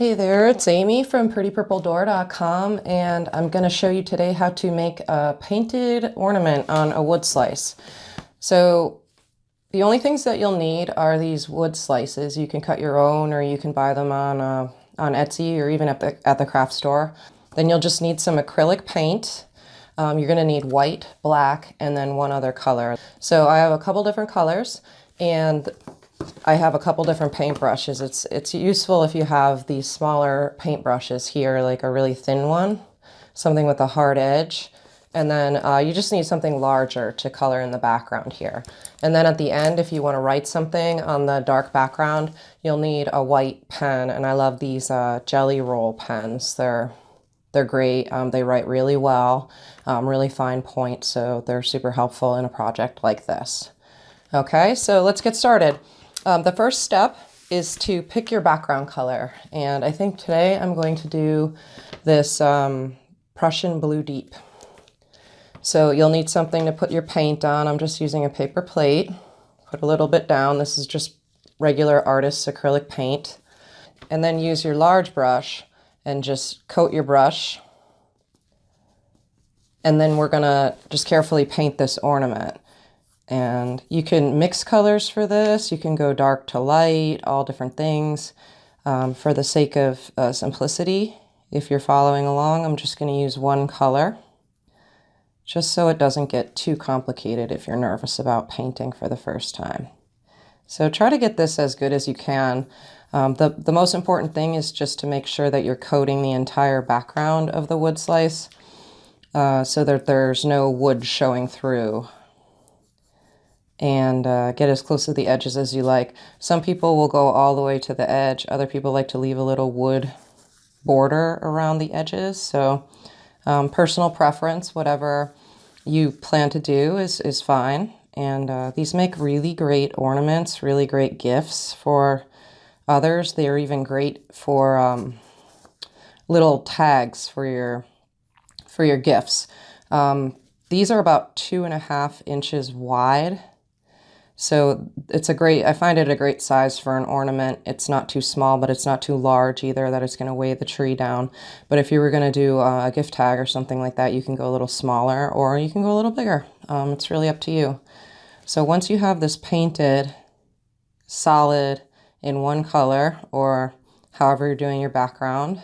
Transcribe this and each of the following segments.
Hey there, it's Amy from prettypurpledoor.com, and I'm going to show you today how to make a painted ornament on a wood slice. So the only things that you'll need are these wood slices. You can cut your own, or you can buy them on Etsy or even at the craft store. Then you'll just need some acrylic paint. You're going to need white, black, and then one other color. So I have a couple different colors, and I have a couple different paint brushes. It's useful if you have these smaller paint brushes here, like a really thin one, something with a hard edge. And then you just need something larger to color in the background here. And then at the end, if you want to write something on the dark background, you'll need a white pen. And I love these Jelly Roll pens. They're great. They write really well, really fine point, so they're super helpful in a project like this. Okay, so let's get started. The first step is to pick your background color, and I think today I'm going to do this Prussian Blue Deep. So you'll need something to put your paint on. I'm just using a paper plate. Put a little bit down. This is just regular artist's acrylic paint. And then use your large brush and just coat your brush. And then we're gonna just carefully paint this ornament. And you can mix colors for this. You can go dark to light, all different things. For the sake of simplicity, if you're following along, I'm just going to use one color, just so it doesn't get too complicated if you're nervous about painting for the first time. So try to get this as good as you can. The most important thing is just to make sure that you're coating the entire background of the wood slice so that there's no wood showing through. And get as close to the edges as you like. Some people will go all the way to the edge. Other people like to leave a little wood border around the edges. So personal preference, whatever you plan to do is fine. And these make really great ornaments, really great gifts for others. They are even great for little tags for your gifts. These are about 2.5 inches wide. So I find it a great size for an ornament. It's not too small, but it's not too large either that it's going to weigh the tree down. But if you were going to do a gift tag or something like that, you can go a little smaller or you can go a little bigger. It's really up to you. So once you have this painted solid in one color, or however you're doing your background,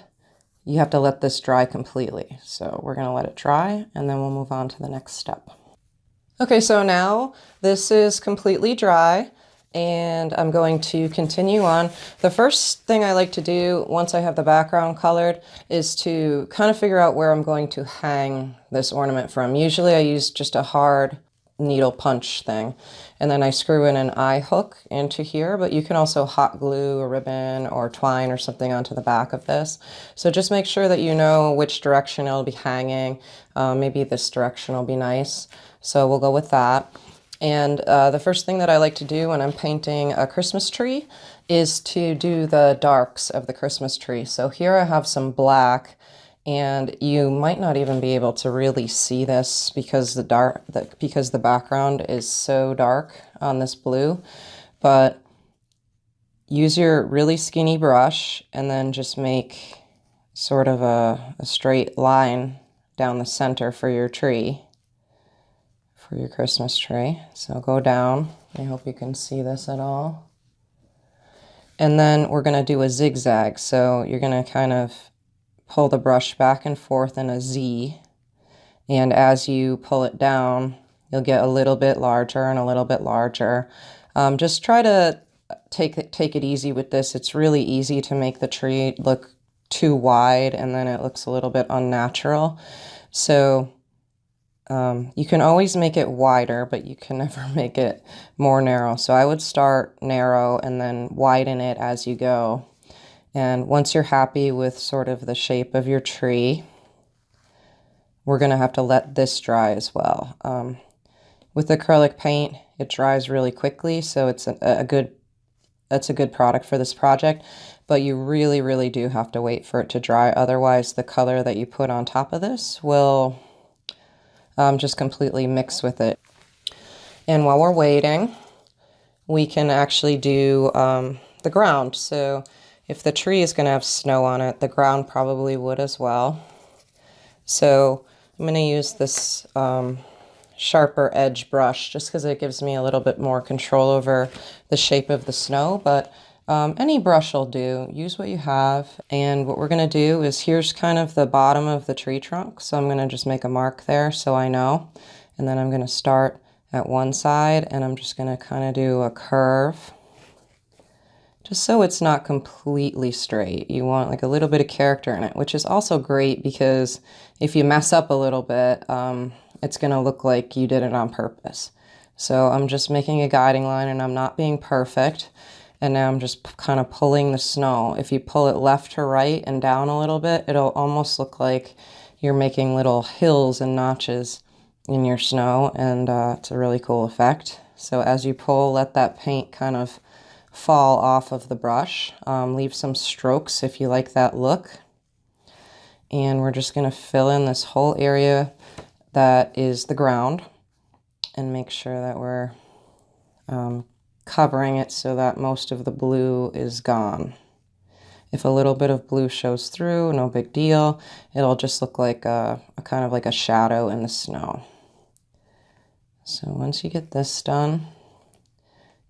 you have to let this dry completely. So we're going to let it dry, and then we'll move on to the next step. Okay, so now this is completely dry, and I'm going to continue on. The first thing I like to do once I have the background colored is to kind of figure out where I'm going to hang this ornament from. Usually I use just a hard needle punch thing, and then I screw in an eye hook into here, but you can also hot glue a ribbon or twine or something onto the back of this. So just make sure that you know which direction it'll be hanging. Maybe this direction will be nice. So we'll go with that. And the first thing that I like to do when I'm painting a Christmas tree is to do the darks of the Christmas tree. So here I have some black, and you might not even be able to really see this because the background is so dark on this blue. But use your really skinny brush and then just make sort of a straight line down the center for your tree, for your Christmas tree. So go down. I hope you can see this at all. And then we're going to do a zigzag. So you're going to kind of pull the brush back and forth in a Z, and as you pull it down, you'll get a little bit larger and a little bit larger. Just try to take it easy with this. It's really easy to make the tree look too wide, and then it looks a little bit unnatural. So you can always make it wider, but you can never make it more narrow. So I would start narrow and then widen it as you go. And once you're happy with sort of the shape of your tree, we're going to have to let this dry as well. With acrylic paint, it dries really quickly, so it's a good product for this project, but you really, really do have to wait for it to dry. Otherwise, the color that you put on top of this will just completely mix with it. And while we're waiting, we can actually do the ground. So if the tree is going to have snow on it, the ground probably would as well. So I'm going to use this sharper edge brush just because it gives me a little bit more control over the shape of the snow, but any brush will do. Use what you have. And what we're going to do is, here's kind of the bottom of the tree trunk. So I'm going to just make a mark there so I know. And then I'm going to start at one side and I'm just going to kind of do a curve just so it's not completely straight. You want like a little bit of character in it, which is also great because if you mess up a little bit, it's going to look like you did it on purpose. So I'm just making a guiding line and I'm not being perfect. And now I'm just kind of pulling the snow. If you pull it left to right and down a little bit, it'll almost look like you're making little hills and notches in your snow, and it's a really cool effect. So as you pull, let that paint kind of fall off of the brush. Leave some strokes if you like that look. And we're just going to fill in this whole area that is the ground and make sure that we're covering it so that most of the blue is gone. If a little bit of blue shows through, no big deal. It'll just look like a kind of like a shadow in the snow. So once you get this done,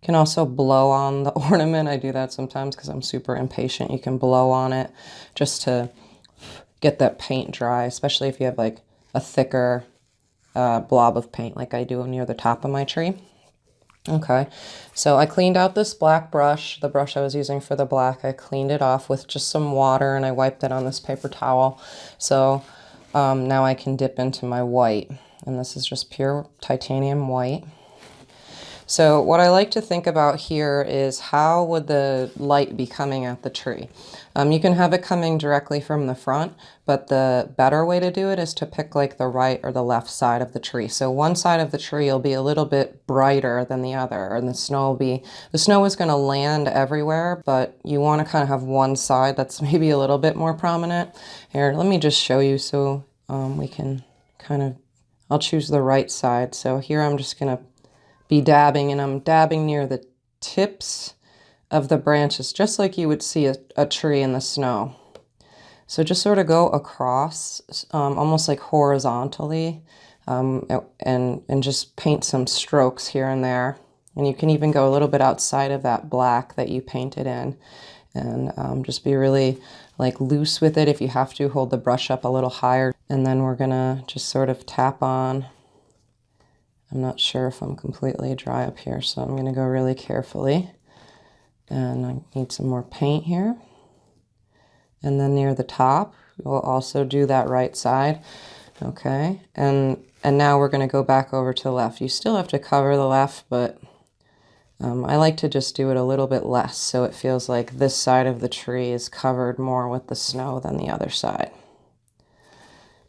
you can also blow on the ornament. I do that sometimes because I'm super impatient. You can blow on it just to get that paint dry, especially if you have like a thicker blob of paint like I do near the top of my tree. Okay, so I cleaned out this black brush, the brush I was using for the black. I cleaned it off with just some water and I wiped it on this paper towel. So now I can dip into my white, and this is just pure titanium white. So what I like to think about here is, how would the light be coming at the tree? You can have it coming directly from the front, but the better way to do it is to pick like the right or the left side of the tree. So one side of the tree will be a little bit brighter than the other, and the snow is going to land everywhere, but you want to kind of have one side that's maybe a little bit more prominent. Here, let me just show you so we can kind of, I'll choose the right side. So here I'm just going to be dabbing, and I'm dabbing near the tips of the branches, just like you would see a tree in the snow. So just sort of go across, almost like horizontally, and just paint some strokes here and there. And you can even go a little bit outside of that black that you painted in, and just be really like loose with it. If you have to, hold the brush up a little higher. And then we're gonna just sort of tap on. I'm not sure if I'm completely dry up here, so I'm gonna go really carefully. And I need some more paint here. And then near the top, we'll also do that right side. Okay, and now we're gonna go back over to the left. You still have to cover the left, but I like to just do it a little bit less, so it feels like this side of the tree is covered more with the snow than the other side.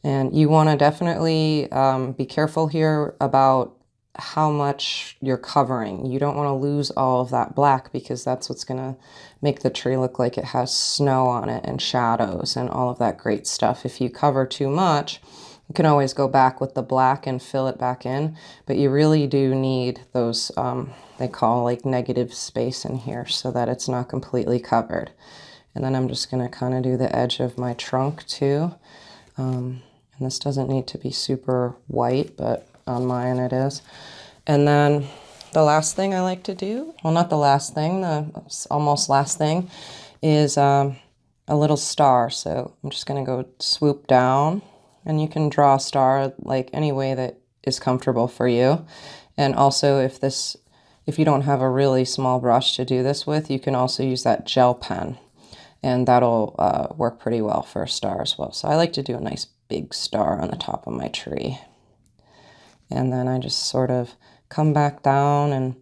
And you want to definitely be careful here about how much you're covering. You don't want to lose all of that black, because that's what's going to make the tree look like it has snow on it and shadows and all of that great stuff. If you cover too much, you can always go back with the black and fill it back in, but you really do need those, they call like negative space in here, so that it's not completely covered. And then I'm just going to kind of do the edge of my trunk too. And this doesn't need to be super white, but on mine it is. And then the last thing I like to do, well, not the last thing, the almost last thing, is a little star. So I'm just going to go swoop down, and you can draw a star like any way that is comfortable for you. And also, if you don't have a really small brush to do this with, you can also use that gel pen, and that'll work pretty well for a star as well. So I like to do a nice big star on the top of my tree. And then I just sort of come back down and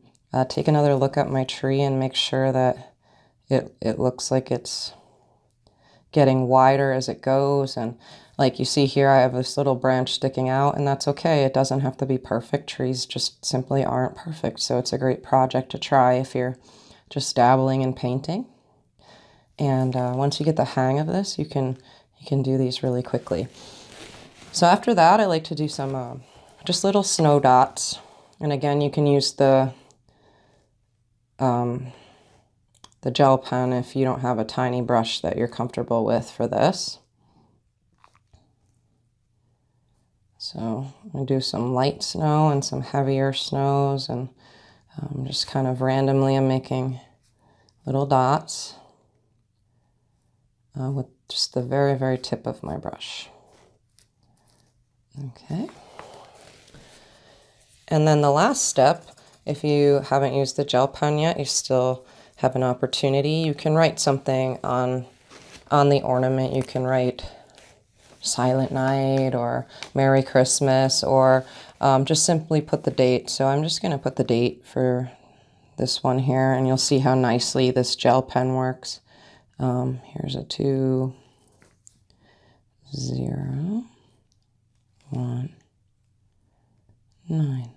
take another look at my tree and make sure that it looks like it's getting wider as it goes. And like you see here, I have this little branch sticking out, and that's okay. It doesn't have to be perfect. Trees just simply aren't perfect. So it's a great project to try if you're just dabbling in painting. And once you get the hang of this, you can do these really quickly. So after that, I like to do some just little snow dots. And again, you can use the the gel pen if you don't have a tiny brush that you're comfortable with for this. So I'm going to do some light snow and some heavier snows, and just kind of randomly I'm making little dots with just the very, very tip of my brush. Okay. And then the last step, if you haven't used the gel pen yet, you still have an opportunity. You can write something on the ornament. You can write Silent Night or Merry Christmas, or just simply put the date. So I'm just going to put the date for this one here, and you'll see how nicely this gel pen works. Here's a 2, 0, 1, 9.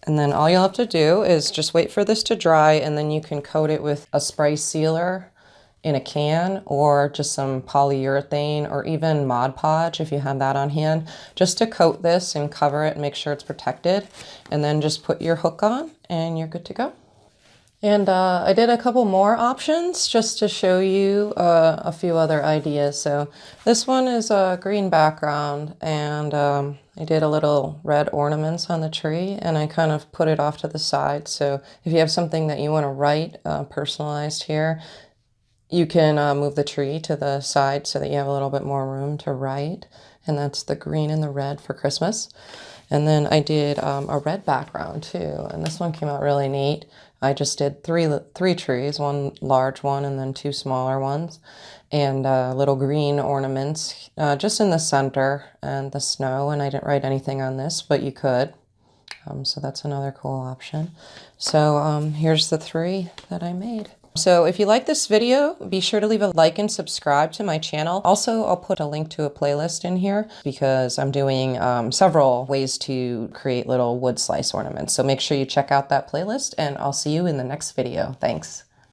And then all you'll have to do is just wait for this to dry, and then you can coat it with a spray sealer in a can, or just some polyurethane, or even Mod Podge if you have that on hand, just to coat this and cover it and make sure it's protected. And then just put your hook on and you're good to go. And I did a couple more options just to show you a few other ideas. So this one is a green background, and I did a little red ornaments on the tree, and I kind of put it off to the side. So if you have something that you want to write personalized here, you can move the tree to the side so that you have a little bit more room to write. And that's the green and the red for Christmas. And then I did a red background too, and this one came out really neat. I just did three trees, one large one and then 2 smaller ones, and little green ornaments just in the center and the snow. And I didn't write anything on this, but you could. So that's another cool option. So here's the 3 that I made. So if you like this video, be sure to leave a like and subscribe to my channel. Also, I'll put a link to a playlist in here because I'm doing several ways to create little wood slice ornaments. So make sure you check out that playlist, and I'll see you in the next video. Thanks.